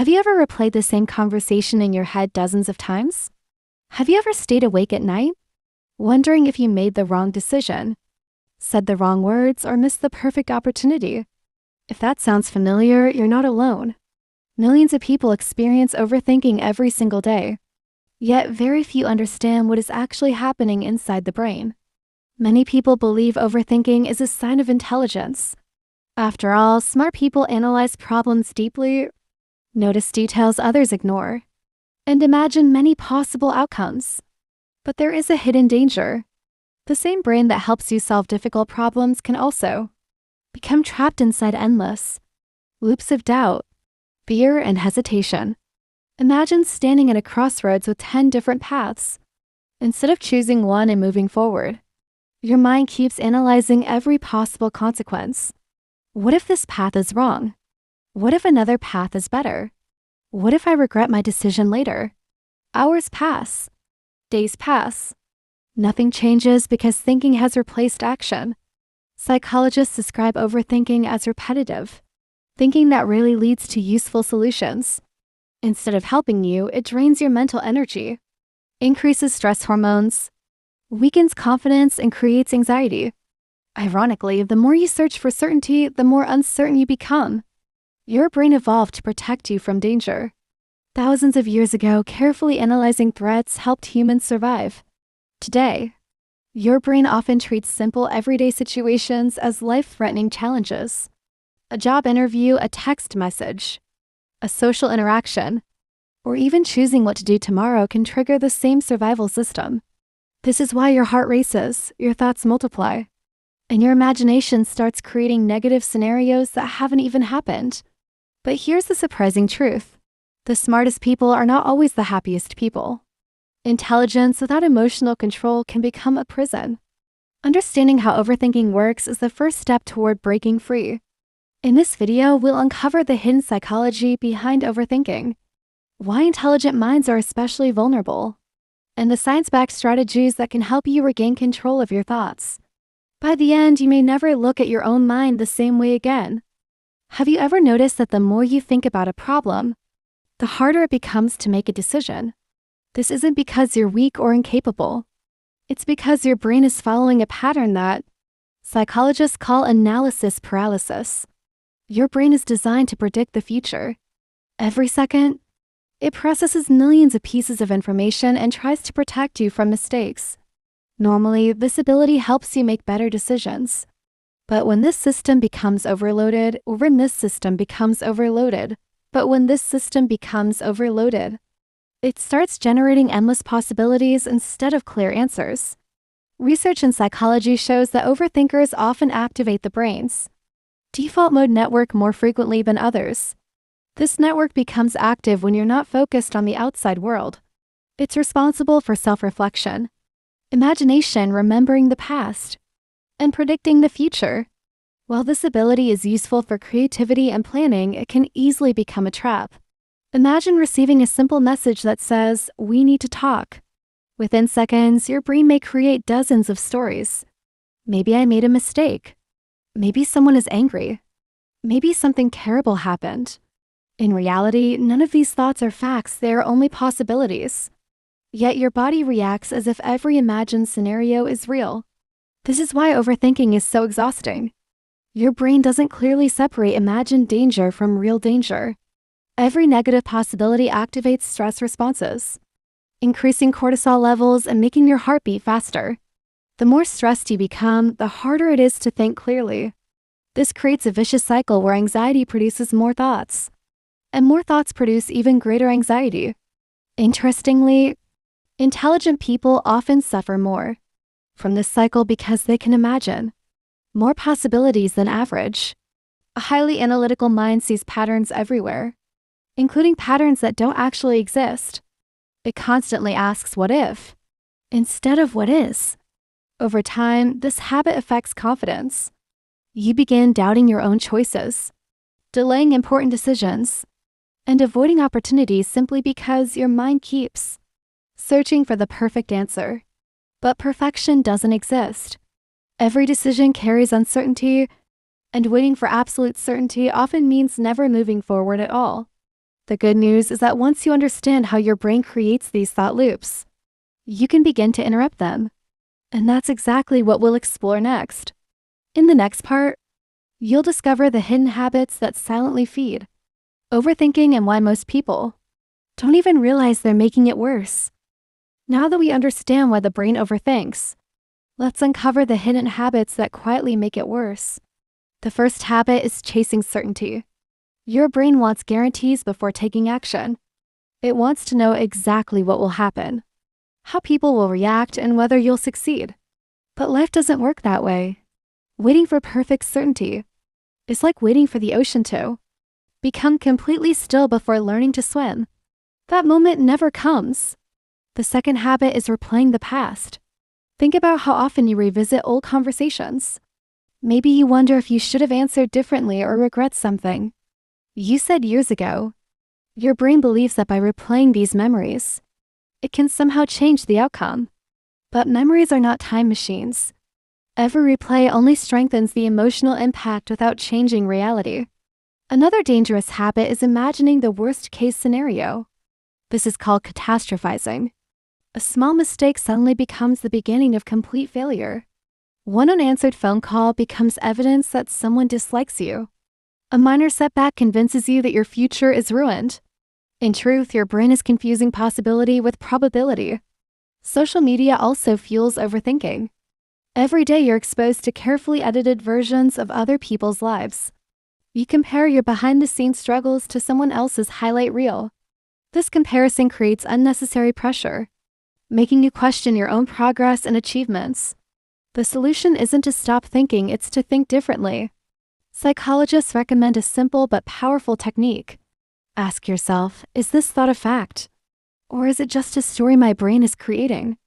Have you ever replayed the same conversation in your head dozens of times? Have you ever stayed awake at night, wondering if you made the wrong decision, said the wrong words, or missed the perfect opportunity? If that sounds familiar, you're not alone. Millions of people experience overthinking every single day, yet very few understand what is actually happening inside the brain. Many people believe overthinking is a sign of intelligence. After all, smart people analyze problems deeply, notice details others ignore, and imagine many possible outcomes. But there is a hidden danger. The same brain that helps you solve difficult problems can also become trapped inside endless loops of doubt, fear, and hesitation. Imagine standing at a crossroads with 10 different paths. Instead of choosing one and moving forward, your mind keeps analyzing every possible consequence. What if this path is wrong? What if another path is better? What if I regret my decision later? Hours pass. Days pass. Nothing changes because thinking has replaced action. Psychologists describe overthinking as repetitive, thinking that rarely leads to useful solutions. Instead of helping you, it drains your mental energy, increases stress hormones, weakens confidence, and creates anxiety. Ironically, the more you search for certainty, the more uncertain you become. Your brain evolved to protect you from danger. Thousands of years ago, carefully analyzing threats helped humans survive. Today, your brain often treats simple everyday situations as life-threatening challenges. A job interview, a text message, a social interaction, or even choosing what to do tomorrow can trigger the same survival system. This is why your heart races, your thoughts multiply, and your imagination starts creating negative scenarios that haven't even happened. But here's the surprising truth. The smartest people are not always the happiest people. Intelligence without emotional control can become a prison. Understanding how overthinking works is the first step toward breaking free. In this video, we'll uncover the hidden psychology behind overthinking, why intelligent minds are especially vulnerable, and the science-backed strategies that can help you regain control of your thoughts. By the end, you may never look at your own mind the same way again. Have you ever noticed that the more you think about a problem, the harder it becomes to make a decision? This isn't because you're weak or incapable. It's because your brain is following a pattern that psychologists call analysis paralysis. Your brain is designed to predict the future. Every second, it processes millions of pieces of information and tries to protect you from mistakes. Normally, this ability helps you make better decisions. But when this system becomes overloaded, it starts generating endless possibilities instead of clear answers. Research in psychology shows that overthinkers often activate the brain's default mode network more frequently than others. This network becomes active when you're not focused on the outside world. It's responsible for self-reflection, imagination, remembering the past, and predicting the future. While this ability is useful for creativity and planning, it can easily become a trap. Imagine receiving a simple message that says, "We need to talk." Within seconds, your brain may create dozens of stories. Maybe I made a mistake. Maybe someone is angry. Maybe something terrible happened. In reality, none of these thoughts are facts, they are only possibilities. Yet your body reacts as if every imagined scenario is real. This is why overthinking is so exhausting. Your brain doesn't clearly separate imagined danger from real danger. Every negative possibility activates stress responses, increasing cortisol levels and making your heart beat faster. The more stressed you become, the harder it is to think clearly. This creates a vicious cycle where anxiety produces more thoughts, and more thoughts produce even greater anxiety. Interestingly, intelligent people often suffer more from this cycle because they can imagine more possibilities than average. A highly analytical mind sees patterns everywhere, including patterns that don't actually exist. It constantly asks what if, instead of what is. Over time, this habit affects confidence. You begin doubting your own choices, delaying important decisions, and avoiding opportunities simply because your mind keeps searching for the perfect answer. But perfection doesn't exist. Every decision carries uncertainty, and waiting for absolute certainty often means never moving forward at all. The good news is that once you understand how your brain creates these thought loops, you can begin to interrupt them. And that's exactly what we'll explore next. In the next part, you'll discover the hidden habits that silently feed overthinking and why most people don't even realize they're making it worse. Now that we understand why the brain overthinks, let's uncover the hidden habits that quietly make it worse. The first habit is chasing certainty. Your brain wants guarantees before taking action. It wants to know exactly what will happen, how people will react, and whether you'll succeed. But life doesn't work that way. Waiting for perfect certainty is like waiting for the ocean to become completely still before learning to swim. That moment never comes. The second habit is replaying the past. Think about how often you revisit old conversations. Maybe you wonder if you should have answered differently or regret something you said years ago. Your brain believes that by replaying these memories, it can somehow change the outcome. But memories are not time machines. Every replay only strengthens the emotional impact without changing reality. Another dangerous habit is imagining the worst-case scenario. This is called catastrophizing. A small mistake suddenly becomes the beginning of complete failure. One unanswered phone call becomes evidence that someone dislikes you. A minor setback convinces you that your future is ruined. In truth, your brain is confusing possibility with probability. Social media also fuels overthinking. Every day you're exposed to carefully edited versions of other people's lives. You compare your behind-the-scenes struggles to someone else's highlight reel. This comparison creates unnecessary pressure, making you question your own progress and achievements. The solution isn't to stop thinking, it's to think differently. Psychologists recommend a simple but powerful technique. Ask yourself, is this thought a fact? Or is it just a story my brain is creating?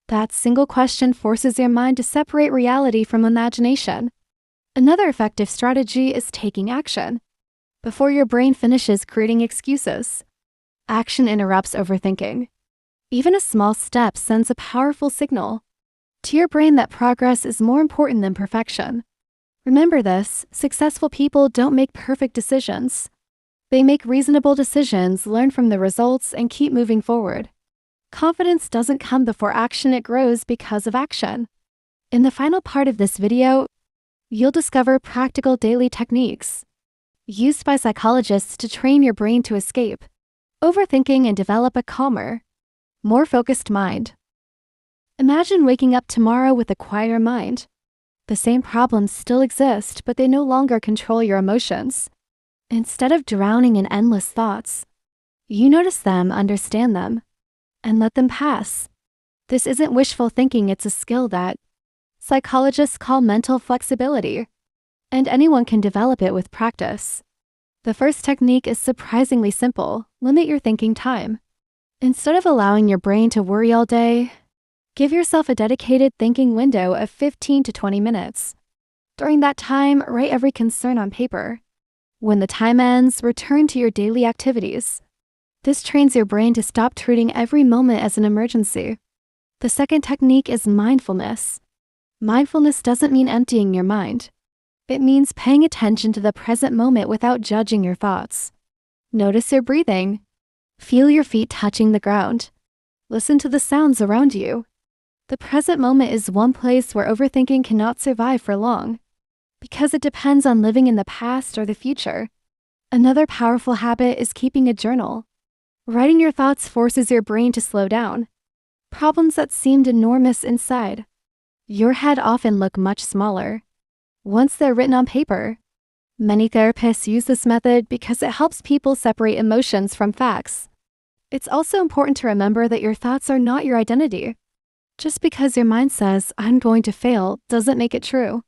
That single question forces your mind to separate reality from imagination. Another effective strategy is taking action. Before your brain finishes creating excuses, action interrupts overthinking. Even a small step sends a powerful signal to your brain that progress is more important than perfection. Remember this, successful people don't make perfect decisions. They make reasonable decisions, learn from the results, and keep moving forward. Confidence doesn't come before action, it grows because of action. In the final part of this video, you'll discover practical daily techniques used by psychologists to train your brain to escape overthinking and develop a calmer, more focused mind. Imagine waking up tomorrow with a quieter mind. The same problems still exist, but they no longer control your emotions. Instead of drowning in endless thoughts, you notice them, understand them, and let them pass. This isn't wishful thinking, it's a skill that psychologists call mental flexibility, and anyone can develop it with practice. The first technique is surprisingly simple. Limit your thinking time. Instead of allowing your brain to worry all day, give yourself a dedicated thinking window of 15 to 20 minutes. During that time, write every concern on paper. When the time ends, return to your daily activities. This trains your brain to stop treating every moment as an emergency. The second technique is mindfulness. Mindfulness doesn't mean emptying your mind. It means paying attention to the present moment without judging your thoughts. Notice your breathing. Feel your feet touching the ground. Listen to the sounds around you. The present moment is one place where overthinking cannot survive for long, because it depends on living in the past or the future. Another powerful habit is keeping a journal. Writing your thoughts forces your brain to slow down. Problems that seemed enormous inside your head often look much smaller once they're written on paper. Many therapists use this method because it helps people separate emotions from facts. It's also important to remember that your thoughts are not your identity. Just because your mind says, "I'm going to fail," doesn't make it true.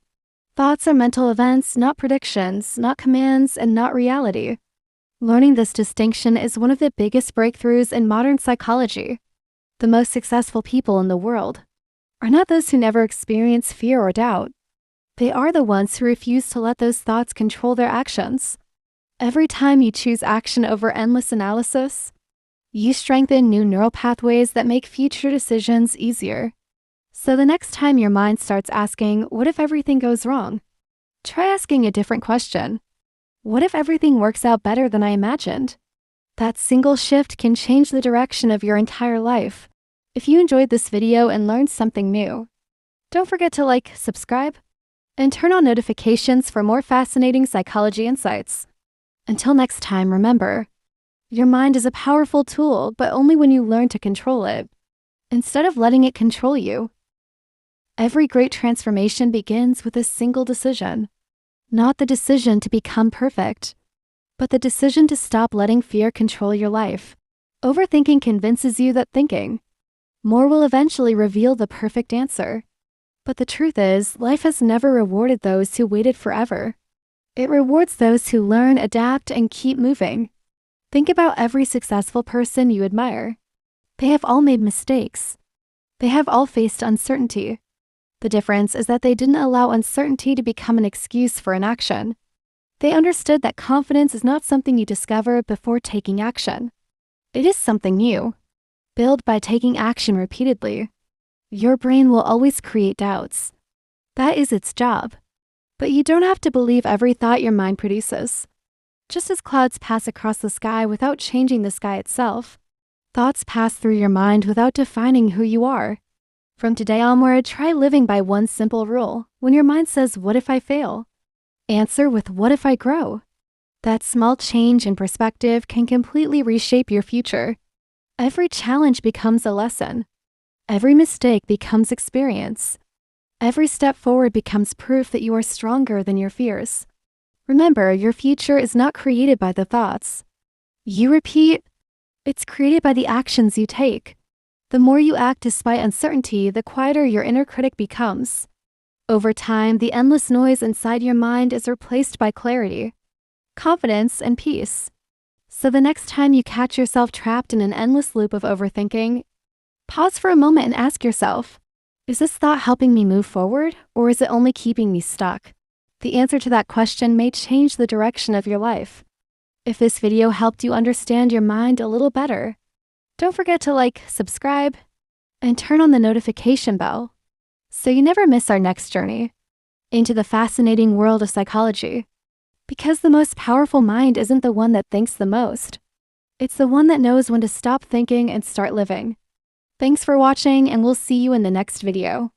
Thoughts are mental events, not predictions, not commands, and not reality. Learning this distinction is one of the biggest breakthroughs in modern psychology. The most successful people in the world are not those who never experience fear or doubt. They are the ones who refuse to let those thoughts control their actions. Every time you choose action over endless analysis, you strengthen new neural pathways that make future decisions easier. So the next time your mind starts asking, "What if everything goes wrong?" try asking a different question. What if everything works out better than I imagined? That single shift can change the direction of your entire life. If you enjoyed this video and learned something new, don't forget to like, subscribe, and turn on notifications for more fascinating psychology insights. Until next time, remember, your mind is a powerful tool, but only when you learn to control it, instead of letting it control you. Every great transformation begins with a single decision. Not the decision to become perfect, but the decision to stop letting fear control your life. Overthinking convinces you that thinking more will eventually reveal the perfect answer. But the truth is, life has never rewarded those who waited forever. It rewards those who learn, adapt, and keep moving. Think about every successful person you admire. They have all made mistakes. They have all faced uncertainty. The difference is that they didn't allow uncertainty to become an excuse for inaction. They understood that confidence is not something you discover before taking action. It is something you build by taking action repeatedly. Your brain will always create doubts. That is its job. But you don't have to believe every thought your mind produces. Just as clouds pass across the sky without changing the sky itself, thoughts pass through your mind without defining who you are. From today onward, try living by one simple rule. When your mind says, "What if I fail?" answer with, "What if I grow?" That small change in perspective can completely reshape your future. Every challenge becomes a lesson. Every mistake becomes experience. Every step forward becomes proof that you are stronger than your fears. Remember, your future is not created by the thoughts you repeat, it's created by the actions you take. The more you act despite uncertainty, the quieter your inner critic becomes. Over time, the endless noise inside your mind is replaced by clarity, confidence, and peace. So the next time you catch yourself trapped in an endless loop of overthinking, pause for a moment and ask yourself, is this thought helping me move forward, or is it only keeping me stuck? The answer to that question may change the direction of your life. If this video helped you understand your mind a little better, don't forget to like, subscribe, and turn on the notification bell so you never miss our next journey into the fascinating world of psychology. Because the most powerful mind isn't the one that thinks the most. It's the one that knows when to stop thinking and start living. Thanks for watching, and we'll see you in the next video.